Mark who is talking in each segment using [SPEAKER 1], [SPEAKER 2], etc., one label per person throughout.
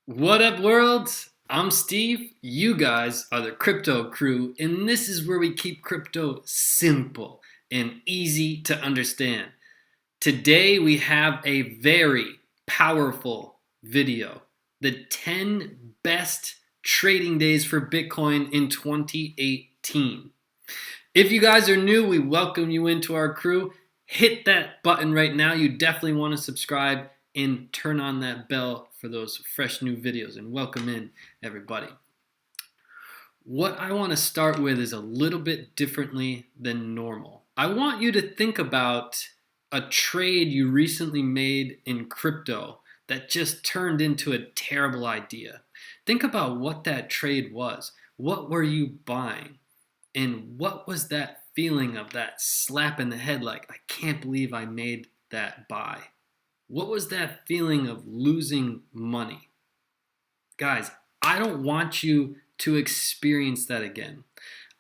[SPEAKER 1] What up, world? I'm Steve. You guys are the crypto crew, and this is where we keep crypto simple and easy to understand. Today, we have a very powerful video, the 10 best trading days for Bitcoin in 2018. If you guys are new, we welcome you into our crew. Hit that button right now. You definitely want to subscribe and turn on that bell for those fresh new videos. And welcome in, everybody. What I want to start with is a little bit differently than normal. I want you to think about a trade you recently made in crypto that just turned into a terrible idea. Think about what that trade was. What were you buying? And what was that feeling of that slap in the head like, I can't believe I made that buy? What was that feeling of losing money? Guys, I don't want you to experience that again.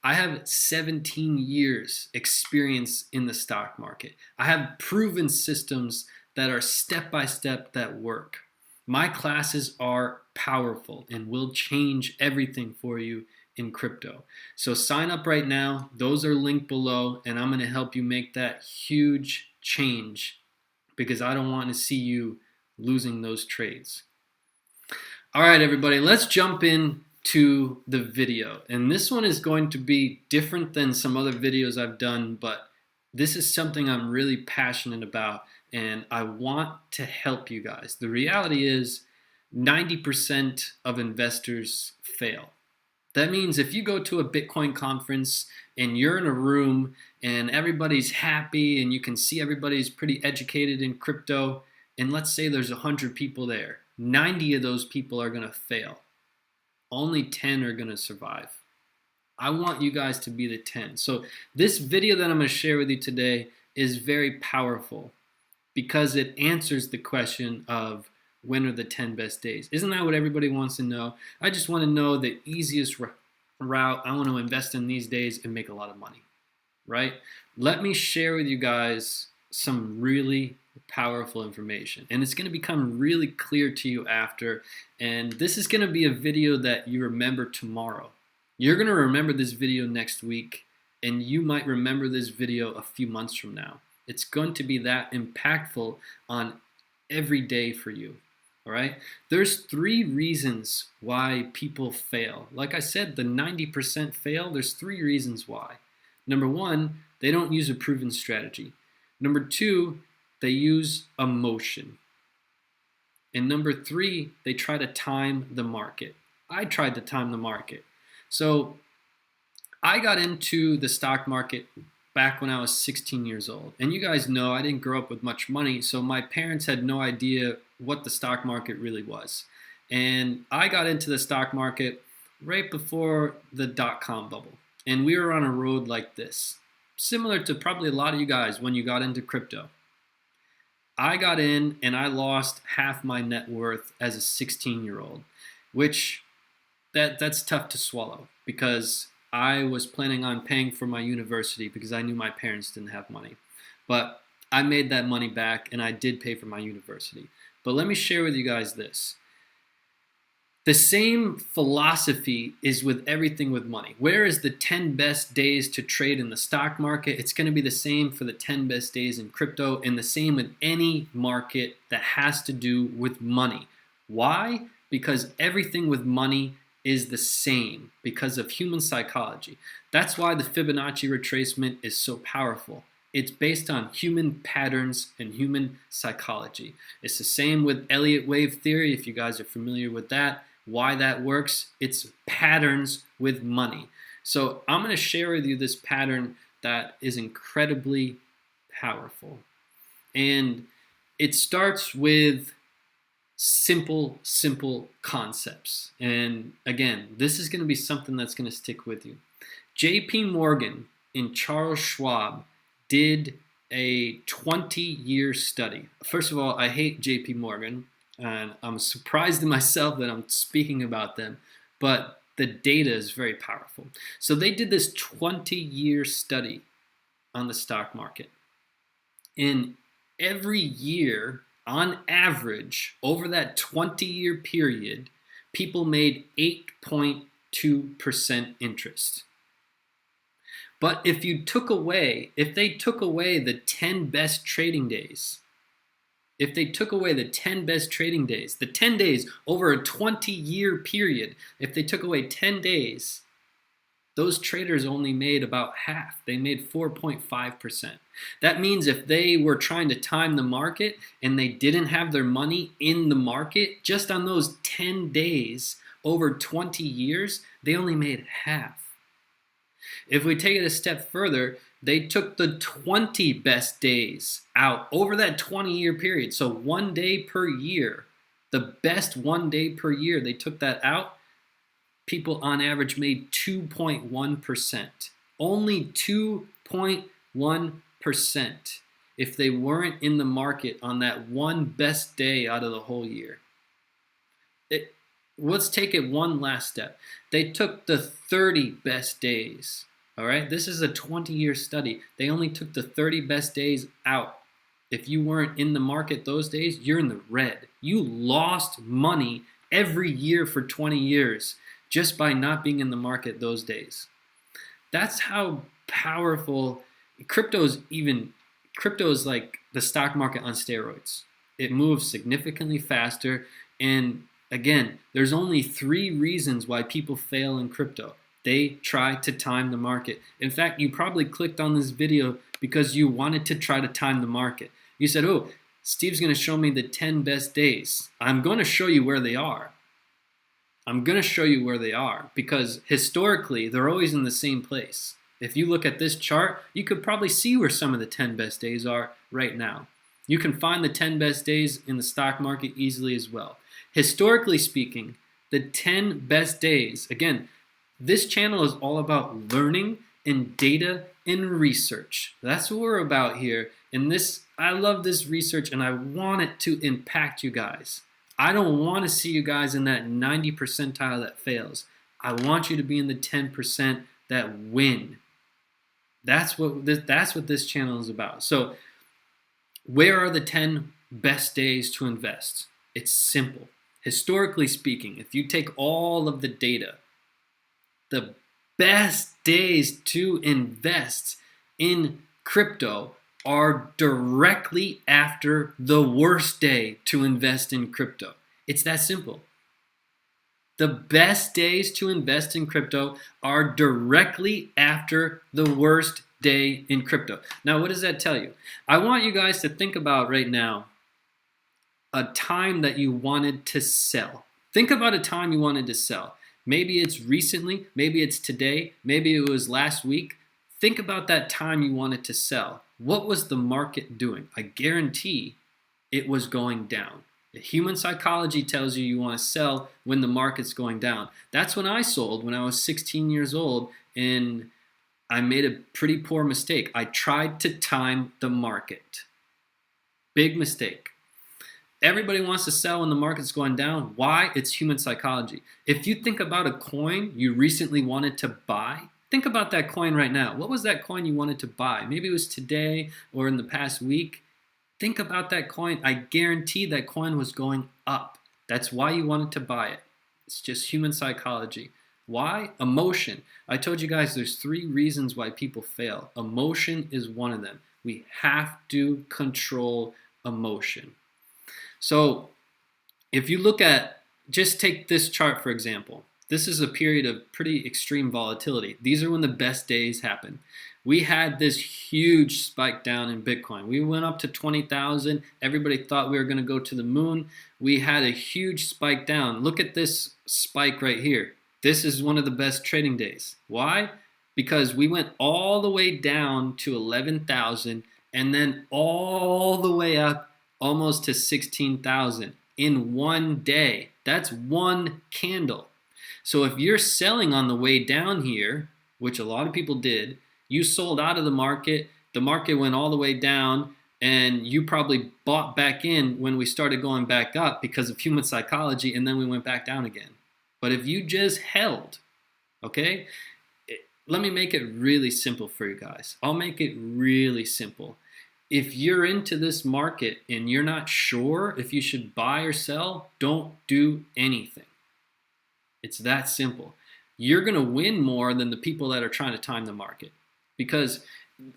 [SPEAKER 1] I have 17 years experience in the stock market. I have proven systems that are step by step that work. My classes are powerful and will change everything for you in crypto. So sign up right now. Those are linked below, and I'm going to help you make that huge change because I don't want to see you losing those trades. All right, everybody, let's jump in to the video. And this one is going to be different than some other videos I've done, but this is something I'm really passionate about, and I want to help you guys. The reality is 90% of investors fail. That means if you go to a Bitcoin conference and you're in a room and everybody's happy and you can see everybody's pretty educated in crypto, and let's say there's 100 people there, 90 of those people are going to fail. Only 10 are going to survive. I want you guys to be the 10. So this video that I'm going to share with you today is very powerful because it answers the question of when are the 10 best days. Isn't that what everybody wants to know? I just want to know the easiest route. I want to invest in these days and make a lot of money, right? Let me share with you guys some really powerful information, and it's going to become really clear to you after, and this is going to be a video that you remember tomorrow. You're going to remember this video next week, and you might remember this video a few months from now. It's going to be that impactful on every day for you. All right, there's 3 reasons why people fail. Like I said, the 90% fail. There's 3 reasons why. Number 1, they don't use a proven strategy. Number 2, they use emotion. And number 3, they try to time the market. I tried to time the market. So I got into the stock market back when I was 16 years old. And you guys know I didn't grow up with much money, so my parents had no idea what the stock market really was. And I got into the stock market right before the dot-com bubble. And we were on a road like this, similar to probably a lot of you guys when you got into crypto. I got in and I lost half my net worth as a 16-year-old, which that's tough to swallow because I was planning on paying for my university because I knew my parents didn't have money. But I made that money back and I did pay for my university. But let me share with you guys this. The same philosophy is with everything with money. Where is the 10 best days to trade in the stock market? It's going to be the same for the 10 best days in crypto, and the same with any market that has to do with money. Why? Because everything with money is the same because of human psychology. That's why the Fibonacci retracement is so powerful. It's based on human patterns and human psychology. It's the same with Elliott wave theory, if you guys are familiar with that. Why that works, it's patterns with money. So I'm going to share with you this pattern that is incredibly powerful. And it starts with simple concepts. And again, this is going to be something that's going to stick with you. JP Morgan and Charles Schwab did a 20-year study. First of all, I hate JP Morgan, and I'm surprised in myself that I'm speaking about them, but the data is very powerful. So they did this 20-year study on the stock market. In every year, On average, over that 20-year period, people made 8.2% interest. But if they took away the 10 best trading days, the 10 days over a 20-year period, if they took away 10 days, those traders only made about half. They made 4.5%. That means if they were trying to time the market and they didn't have their money in the market, just on those 10 days over 20 years, they only made half. If we take it a step further, they took the 20 best days out over that 20-year period. So 1 day per year, the best 1 day per year, they took that out. People on average made 2.1%. Only 2.1% if they weren't in the market on that one best day out of the whole year. Let's take it one last step. They took the 30 best days. All right, this is a 20-year study. They only took the 30 best days out. If you weren't in the market those days, you're in the red. You lost money every year for 20 years just by not being in the market those days. That's how powerful crypto is. Crypto is like the stock market on steroids. It moves significantly faster. And again, there's only 3 reasons why people fail in crypto. They try to time the market. In fact, you probably clicked on this video because you wanted to try to time the market. You said, oh, Steve's going to show me the 10 best days. I'm going to show you where they are. Because historically, they're always in the same place. If you look at this chart, you could probably see where some of the 10 best days are right now. You can find the 10 best days in the stock market easily as well. Historically speaking, the 10 best days, again, this channel is all about learning and data and research. That's what we're about here. And I love this research and I want it to impact you guys. I don't want to see you guys in that 90 percentile that fails. I want you to be in the 10% that win. That's what this channel is about. So where are the 10 best days to invest? It's simple. Historically speaking, if you take all of the data, the best days to invest in crypto are directly after the worst day to invest in crypto. It's that simple. The best days to invest in crypto are directly after the worst day in crypto. Now, what does that tell you? I want you guys to think about right now a time that you wanted to sell. Think about a time you wanted to sell. Maybe it's recently, maybe it's today, maybe it was last week. Think about that time you wanted to sell. What was the market doing? I guarantee it was going down. The human psychology tells you want to sell when the market's going down. That's when I sold when I was 16 years old, and I made a pretty poor mistake. I tried to time the market. Big mistake. Everybody wants to sell when the market's going down. Why? It's human psychology. If you think about a coin you recently wanted to buy, think about that coin right now. What was that coin you wanted to buy? Maybe it was today or in the past week. Think about that coin. I guarantee that coin was going up. That's why you wanted to buy it. It's just human psychology. Why? Emotion. I told you guys there's 3 reasons why people fail. Emotion is one of them. We have to control emotion. So if you look at, just take this chart for example. This is a period of pretty extreme volatility. These are when the best days happen. We had this huge spike down in Bitcoin. We went up to 20,000. Everybody thought we were going to go to the moon. We had a huge spike down. Look at this spike right here. This is one of the best trading days. Why? Because we went all the way down to 11,000 and then all the way up almost to 16,000 in one day. That's one candle. So if you're selling on the way down here, which a lot of people did, you sold out of the market went all the way down, and you probably bought back in when we started going back up because of human psychology, and then we went back down again. But if you just held, okay, let me make it really simple for you guys. I'll make it really simple. if you're into this market and you're not sure if you should buy or sell, don't do anything. It's that simple. You're going to win more than the people that are trying to time the market, because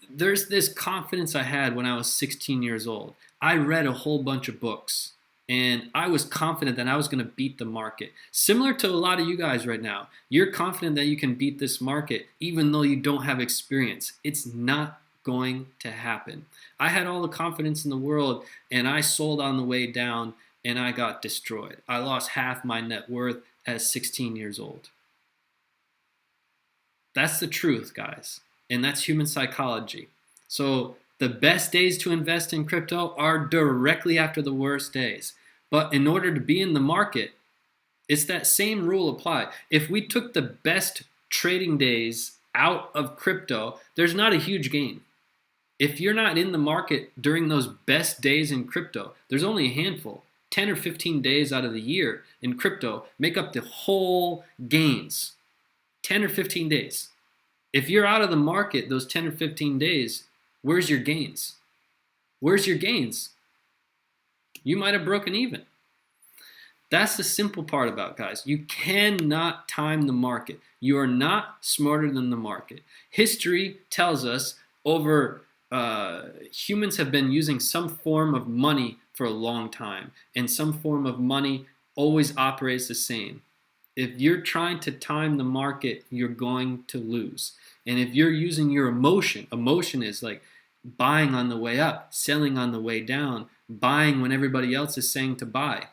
[SPEAKER 1] there's this confidence I had when I was 16 years old. I read a whole bunch of books and I was confident that I was going to beat the market. Similar to a lot of you guys right now. You're confident that you can beat this market even though you don't have experience. It's not going to happen. I had all the confidence in the world and I sold on the way down and I got destroyed. I lost half my net worth at 16 years old. That's the truth, guys. And that's human psychology. So the best days to invest in crypto are directly after the worst days. But in order to be in the market, it's that same rule apply. If we took the best trading days out of crypto, there's not a huge gain. If you're not in the market during those best days in crypto, there's only a handful. 10 or 15 days out of the year in crypto make up the whole gains. 10 or 15 days. If you're out of the market those 10 or 15 days, where's your gains? Where's your gains? You might have broken even. That's the simple part about it, guys. You cannot time the market. You are not smarter than the market. History tells us humans have been using some form of money for a long time, and some form of money always operates the same. If you're trying to time the market, you're going to lose. And if you're using your emotion is like buying on the way up, selling on the way down, buying when everybody else is saying to buy.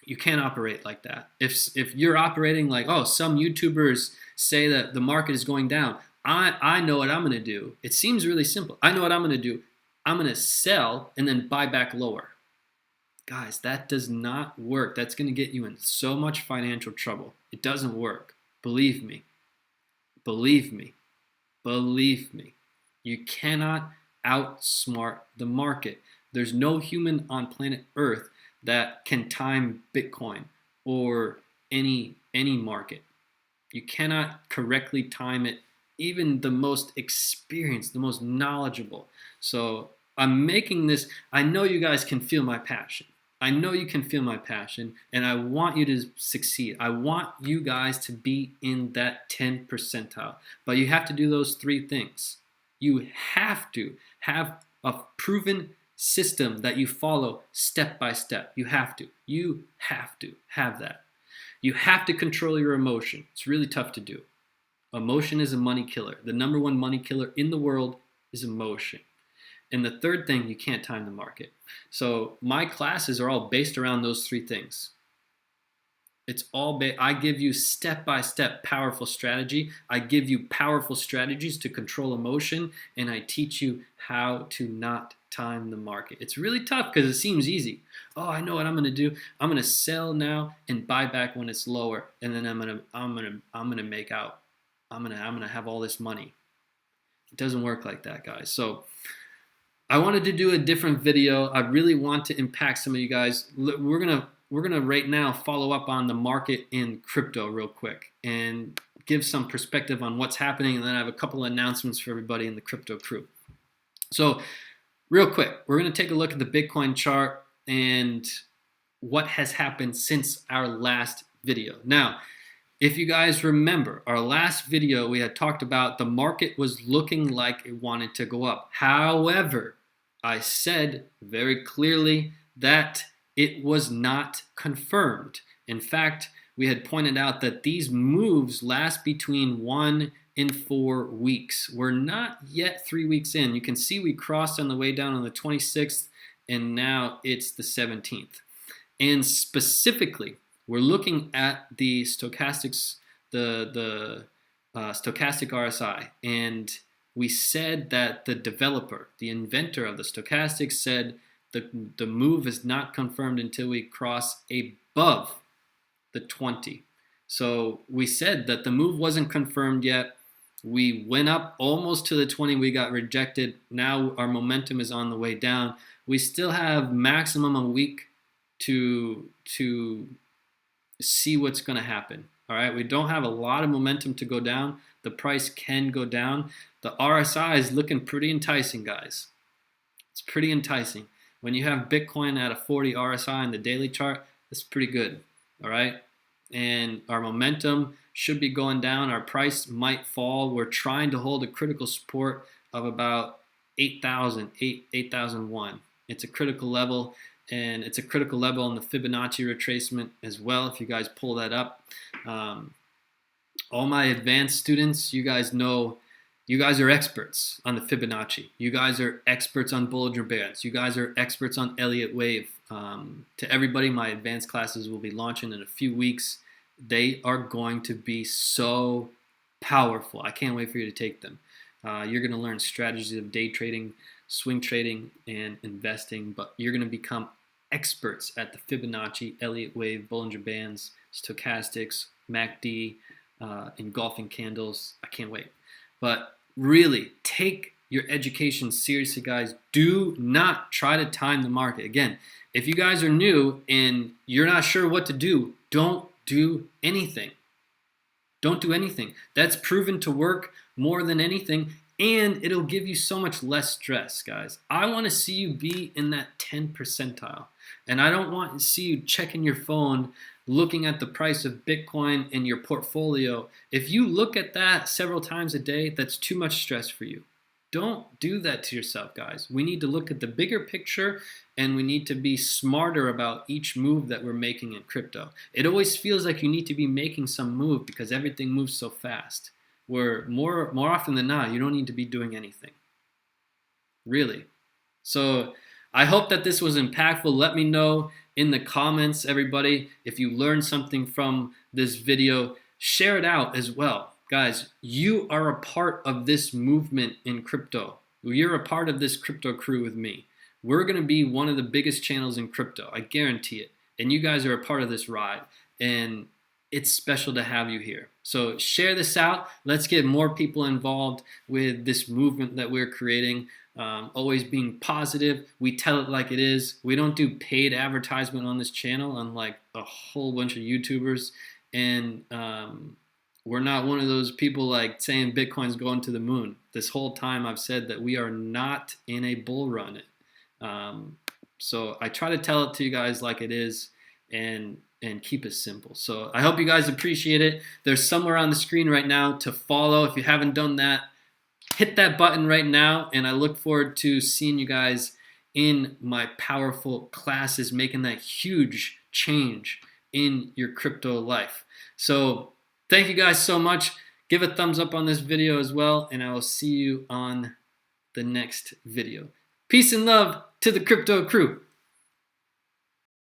[SPEAKER 1] You can't operate like that. If you're operating like, oh, some YouTubers say that the market is going down, I know what I'm going to do. It seems really simple. I know what I'm going to do. I'm going to sell and then buy back lower. Guys, that does not work. That's going to get you in so much financial trouble. It doesn't work. Believe me. Believe me. Believe me. You cannot outsmart the market. There's no human on planet Earth that can time Bitcoin or any market. You cannot correctly time it. Even the most experienced, the most knowledgeable. So I'm making this, I know you guys can feel my passion. I know you can feel my passion, and I want you to succeed. I want you guys to be in that 10 percentile. But you have to do those three things. You have to have a proven system that you follow step by step. You have to. You have to have that. You have to control your emotion. It's really tough to do. Emotion is a money killer. The number one money killer in the world is emotion. And the third thing, you can't time the market. So my classes are all based around those three things. It's all I give you step-by-step powerful strategy. I give you powerful strategies to control emotion, and I teach you how to not time the market. It's really tough because it seems easy. Oh, I know what I'm going to do. I'm going to sell now and buy back when it's lower, and then I'm going to make out. I'm gonna have all this money. It doesn't work like that, guys. So I wanted to do a different video. I really want to impact some of you guys. We're gonna right now follow up on the market in crypto real quick and give some perspective on what's happening, and then I have a couple of announcements for everybody in the crypto crew. So real quick, we're gonna take a look at the Bitcoin chart and what has happened since our last video. Now, if you guys remember, our last video we had talked about the market was looking like it wanted to go up. However, I said very clearly that it was not confirmed. In fact, we had pointed out that these moves last between 1 and 4 weeks. We're not yet 3 weeks in. You can see we crossed on the way down on the 26th, and now it's the 17th. And specifically, we're looking at the stochastics, the stochastic RSI, and we said that the developer, the inventor of the stochastics, said the move is not confirmed until we cross above the 20. So we said that the move wasn't confirmed yet. We went up almost to the 20. We got rejected. Now our momentum is on the way down. We still have maximum a week to see what's going to happen. All right, we don't have a lot of momentum to go down. The price can go down. The RSI is looking pretty enticing, guys. It's pretty enticing. When you have Bitcoin at a 40 RSI on the daily chart, that's pretty good, all right? And our momentum should be going down. Our price might fall. We're trying to hold a critical support of about 8,000, 8,001. It's a critical level, and it's a critical level on the Fibonacci retracement as well, if you guys pull that up. All my advanced students, you guys know, you guys are experts on the Fibonacci. You guys are experts on Bollinger Bands. You guys are experts on Elliott Wave. To everybody, my advanced classes will be launching in a few weeks. They are going to be so powerful. I can't wait for you to take them. You're going to learn strategies of day trading, swing trading, and investing, but you're going to become experts at the Fibonacci, Elliott Wave, Bollinger Bands, stochastics, MACD, engulfing candles. I can't wait. But really, take your education seriously, guys. Do not try to time the market. Again, if you guys are new and you're not sure what to do, don't do anything. Don't do anything. That's proven to work more than anything, and it'll give you so much less stress, guys. I want to see you be in that 10 percentile, and I don't want to see you checking your phone, looking at the price of Bitcoin in your portfolio. If you look at that several times a day, that's too much stress for you. Don't do that to yourself, guys. We need to look at the bigger picture, and we need to be smarter about each move that we're making in crypto. It always feels like you need to be making some move because everything moves so fast. Where more often than not, you don't need to be doing anything. Really. So I hope that this was impactful. Let me know in the comments, everybody, if you learned something from this video. Share it out as well. Guys, you are a part of this movement in crypto. You're a part of this crypto crew with me. We're going to be one of the biggest channels in crypto. I guarantee it. And you guys are a part of this ride. And it's special to have you here. So share this out. Let's get more people involved with this movement that we're creating. Always being positive. We tell it like it is. We don't do paid advertisement on this channel, unlike a whole bunch of YouTubers. And we're not one of those people like saying Bitcoin's going to the moon. This whole time I've said that we are not in a bull run. So I try to tell it to you guys like it is, and keep it simple. So I hope you guys appreciate it. There's somewhere on the screen right now to follow. If you haven't done that, hit that button right now, and I look forward to seeing you guys in my powerful classes, making that huge change in your crypto life. So thank you guys so much. Give a thumbs up on this video as well, and I will see you on the next video. Peace and love to the crypto crew.